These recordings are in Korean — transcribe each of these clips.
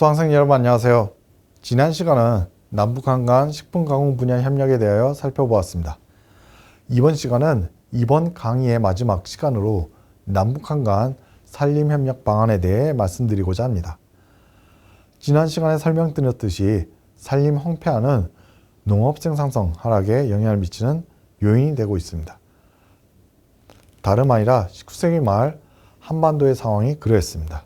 수강생 여러분 안녕하세요. 지난 시간은 남북한 간 식품가공 분야 협력에 대하여 살펴보았습니다. 이번 시간은 이번 강의의 마지막 시간으로 남북한 간 산림협력 방안에 대해 말씀드리고자 합니다. 지난 시간에 설명드렸듯이 산림 황폐화는 농업 생산성 하락에 영향을 미치는 요인이 되고 있습니다. 다름 아니라 19세기 말 한반도의 상황이 그러했습니다.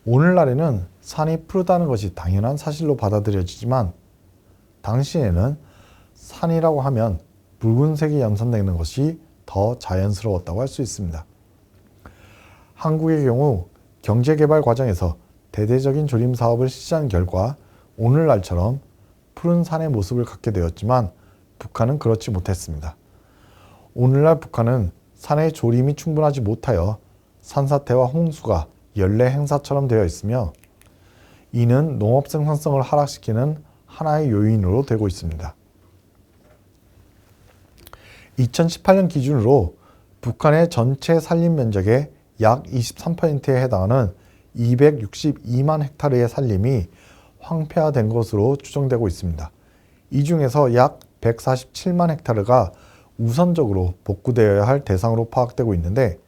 오늘날에는 산이 푸르다는 것이 당연한 사실로 받아들여지지만 당시에는 산이라고 하면 붉은색이 연상되는 것이 더 자연스러웠다고 할 수 있습니다. 한국의 경우 경제개발 과정에서 대대적인 조림 사업을 실시한 결과 오늘날처럼 푸른 산의 모습을 갖게 되었지만 북한은 그렇지 못했습니다. 오늘날 북한은 산의 조림이 충분하지 못하여 산사태와 홍수가 연례 행사처럼 되어 있으며 이는 농업 생산성을 하락시키는 하나의 요인으로 되고 있습니다. 2018년 기준으로 북한의 전체 산림 면적의 약 23%에 해당하는 262만 헥타르의 산림이 황폐화된 것으로 추정되고 있습니다. 이 중에서 약 147만 헥타르가 우선적으로 복구되어야 할 대상으로 파악되고 있는데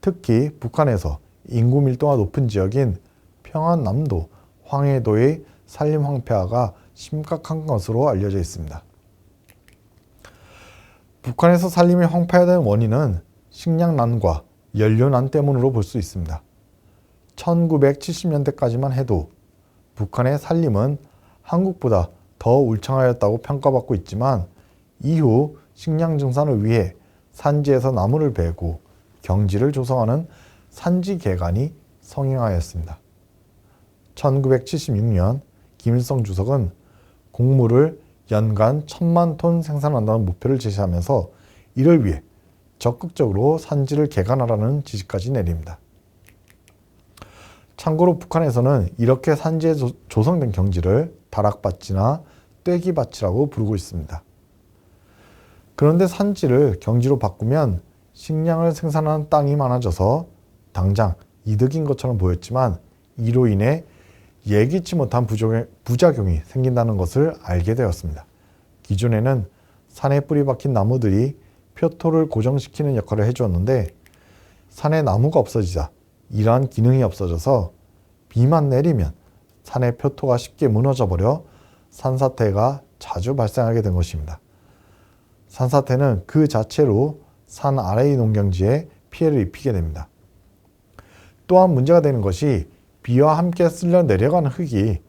특히 북한에서 인구 밀도가 높은 지역인 평안남도, 황해도의 산림 황폐화가 심각한 것으로 알려져 있습니다. 북한에서 산림이 황폐화된 원인은 식량난과 연료난 때문으로 볼 수 있습니다. 1970년대까지만 해도 북한의 산림은 한국보다 더 울창하였다고 평가받고 있지만 이후 식량 증산을 위해 산지에서 나무를 베고 경지를 조성하는 산지 개간이 성행하였습니다. 1976년 김일성 주석은 곡물을 연간 1000만 톤 생산한다는 목표를 제시하면서 이를 위해 적극적으로 산지를 개간하라는 지시까지 내립니다. 참고로 북한에서는 이렇게 산지에 조성된 경지를 다락밭이나 떼기밭이라고 부르고 있습니다. 그런데 산지를 경지로 바꾸면 식량을 생산하는 땅이 많아져서 당장 이득인 것처럼 보였지만 이로 인해 예기치 못한 부작용이 생긴다는 것을 알게 되었습니다. 기존에는 산에 뿌리 박힌 나무들이 표토를 고정시키는 역할을 해주었는데 산에 나무가 없어지자 이러한 기능이 없어져서 비만 내리면 산의 표토가 쉽게 무너져 버려 산사태가 자주 발생하게 된 것입니다. 산사태는 그 자체로 산 아래의 농경지에 피해를 입히게 됩니다. 또한 문제가 되는 것이 비와 함께 쓸려 내려가는 흙이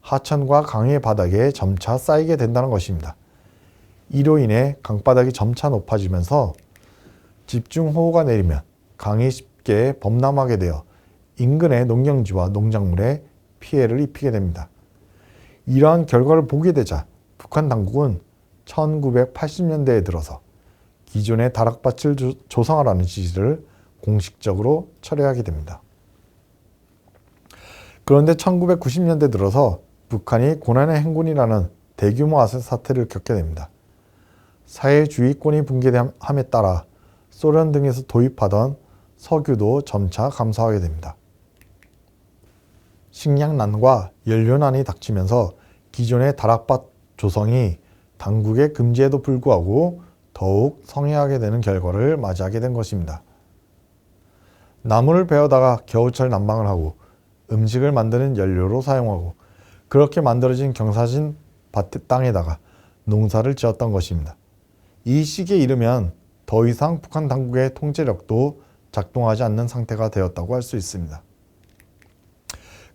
하천과 강의 바닥에 점차 쌓이게 된다는 것입니다. 이로 인해 강바닥이 점차 높아지면서 집중호우가 내리면 강이 쉽게 범람하게 되어 인근의 농경지와 농작물에 피해를 입히게 됩니다. 이러한 결과를 보게 되자 북한 당국은 1980년대에 들어서 기존의 다락밭을 조성하라는 지시를 공식적으로 철회하게 됩니다. 그런데 1990년대 들어서 북한이 고난의 행군이라는 대규모 아세 사태를 겪게 됩니다. 사회주의권이 붕괴함에 따라 소련 등에서 도입하던 석유도 점차 감소하게 됩니다. 식량난과 연료난이 닥치면서 기존의 다락밭 조성이 당국의 금지에도 불구하고 더욱 성행하게 되는 결과를 맞이하게 된 것입니다. 나무를 베어다가 겨우철 난방을 하고 음식을 만드는 연료로 사용하고 그렇게 만들어진 경사진 밭 땅에다가 농사를 지었던 것입니다. 이 시기에 이르면 더 이상 북한 당국의 통제력도 작동하지 않는 상태가 되었다고 할 수 있습니다.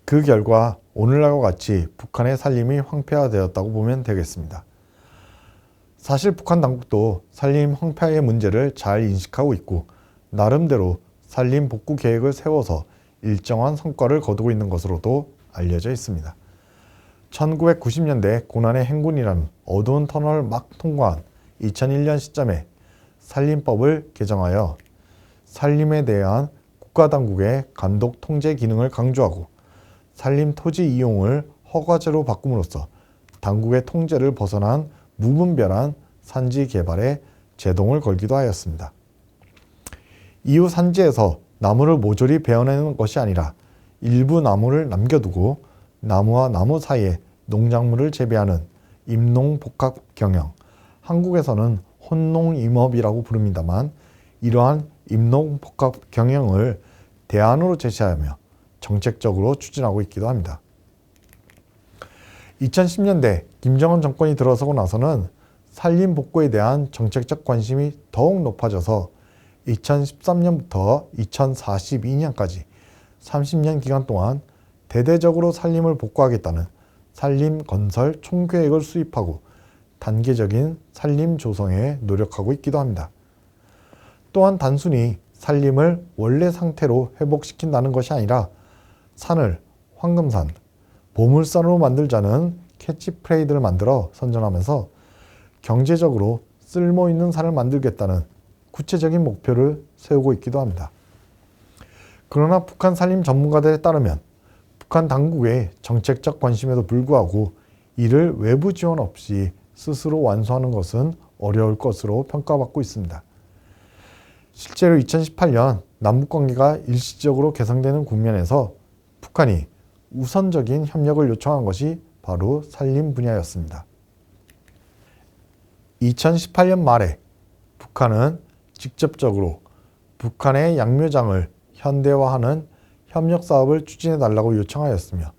그 결과 오늘날과 같이 북한의 산림이 황폐화되었다고 보면 되겠습니다. 사실 북한 당국도 산림 황폐화의 문제를 잘 인식하고 있고 나름대로 산림 복구 계획을 세워서 일정한 성과를 거두고 있는 것으로도 알려져 있습니다. 1990년대 고난의 행군이라는 어두운 터널을 막 통과한 2001년 시점에 산림법을 개정하여 산림에 대한 국가당국의 감독 통제 기능을 강조하고 산림 토지 이용을 허가제로 바꿈으로써 당국의 통제를 벗어난 무분별한 산지 개발에 제동을 걸기도 하였습니다. 이후 산지에서 나무를 모조리 베어내는 것이 아니라 일부 나무를 남겨두고 나무와 나무 사이에 농작물을 재배하는 임농복합 경영, 한국에서는 혼농임업이라고 부릅니다만 이러한 임농복합 경영을 대안으로 제시하며 정책적으로 추진하고 있기도 합니다. 2010년대 김정은 정권이 들어서고 나서는 산림 복구에 대한 정책적 관심이 더욱 높아져서 2013년부터 2042년까지 30년 기간 동안 대대적으로 산림을 복구하겠다는 산림 건설 총계획을 수립하고 단계적인 산림 조성에 노력하고 있기도 합니다. 또한 단순히 산림을 원래 상태로 회복시킨다는 것이 아니라 산을 황금산, 보물산으로 만들자는 캐치프레이즈를 만들어 선전하면서 경제적으로 쓸모있는 산을 만들겠다는 구체적인 목표를 세우고 있기도 합니다. 그러나 북한 산림 전문가들에 따르면 북한 당국의 정책적 관심에도 불구하고 이를 외부 지원 없이 스스로 완수하는 것은 어려울 것으로 평가받고 있습니다. 실제로 2018년 남북관계가 일시적으로 개선되는 국면에서 북한이 우선적인 협력을 요청한 것이 바로 산림 분야였습니다. 2018년 말에 북한은 직접적으로 북한의 양묘장을 현대화하는 협력 사업을 추진해 달라고 요청하였으며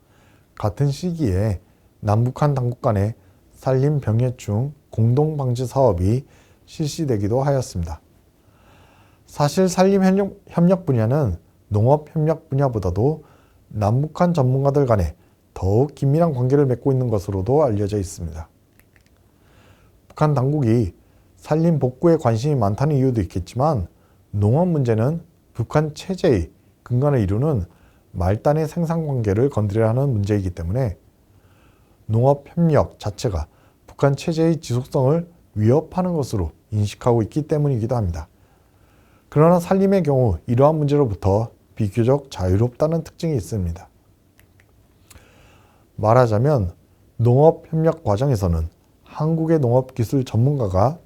같은 시기에 남북한 당국 간의 산림 병해충 공동 방지 사업이 실시되기도 하였습니다. 사실 산림 협력 분야는 농업 협력 분야보다도 남북한 전문가들 간에 더욱 긴밀한 관계를 맺고 있는 것으로도 알려져 있습니다. 북한 당국이 산림 복구에 관심이 많다는 이유도 있겠지만 농업 문제는 북한 체제의 근간을 이루는 말단의 생산관계를 건드려야 하는 문제이기 때문에 농업협력 자체가 북한 체제의 지속성을 위협하는 것으로 인식하고 있기 때문이기도 합니다. 그러나 산림의 경우 이러한 문제로부터 비교적 자유롭다는 특징이 있습니다. 말하자면 농업협력 과정에서는 한국의 농업기술 전문가가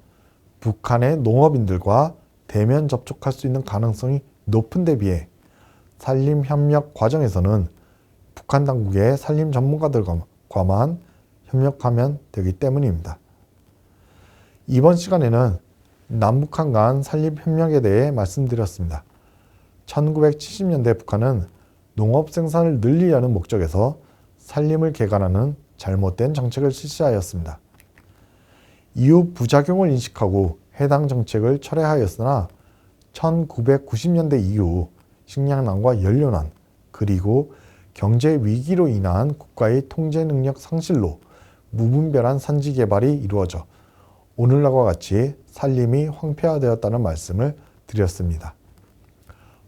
북한의 농업인들과 대면 접촉할 수 있는 가능성이 높은 데 비해 산림협력 과정에서는 북한 당국의 산림 전문가들과만 협력하면 되기 때문입니다. 이번 시간에는 남북한 간 산림협력에 대해 말씀드렸습니다. 1970년대 북한은 농업 생산을 늘리려는 목적에서 산림을 개간하는 잘못된 정책을 실시하였습니다. 이후 부작용을 인식하고 해당 정책을 철회하였으나 1990년대 이후 식량난과 연료난 그리고 경제 위기로 인한 국가의 통제 능력 상실로 무분별한 산지 개발이 이루어져 오늘날과 같이 산림이 황폐화되었다는 말씀을 드렸습니다.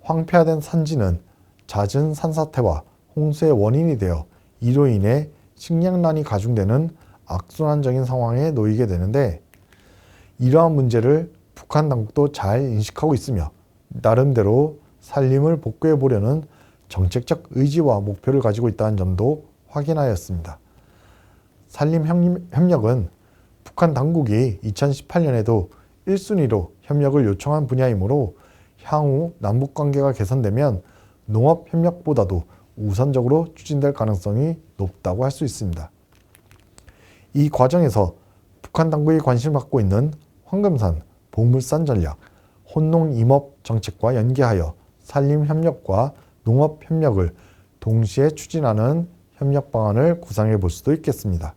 황폐화된 산지는 잦은 산사태와 홍수의 원인이 되어 이로 인해 식량난이 가중되는 악순환적인 상황에 놓이게 되는데 이러한 문제를 북한 당국도 잘 인식하고 있으며 나름대로 산림을 복구해 보려는 정책적 의지와 목표를 가지고 있다는 점도 확인하였습니다. 산림 협력은 북한 당국이 2018년에도 1순위로 협력을 요청한 분야이므로 향후 남북관계가 개선되면 농업협력보다도 우선적으로 추진될 가능성이 높다고 할 수 있습니다. 이 과정에서 북한 당국이 관심을 갖고 있는 황금산, 보물산 전략, 혼농임업 정책과 연계하여 산림협력과 농업협력을 동시에 추진하는 협력 방안을 구상해 볼 수도 있겠습니다.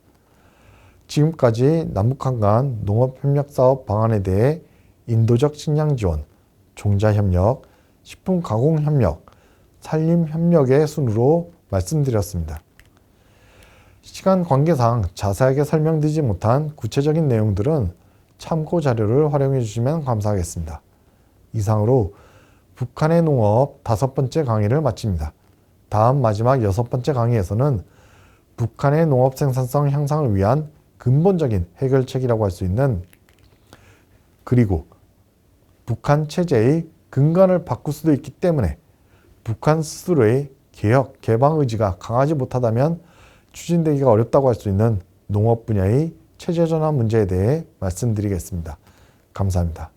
지금까지 남북한 간 농업협력사업 방안에 대해 인도적 식량지원, 종자협력, 식품가공협력, 산림협력의 순으로 말씀드렸습니다. 시간 관계상 자세하게 설명드리지 못한 구체적인 내용들은 참고 자료를 활용해 주시면 감사하겠습니다. 이상으로 북한의 농업 5번째 강의를 마칩니다. 다음 마지막 6번째 강의에서는 북한의 농업 생산성 향상을 위한 근본적인 해결책이라고 할 수 있는 그리고 북한 체제의 근간을 바꿀 수도 있기 때문에 북한 스스로의 개혁, 개방 의지가 강하지 못하다면 추진되기가 어렵다고 할 수 있는 농업 분야의 체제 전환 문제에 대해 말씀드리겠습니다. 감사합니다.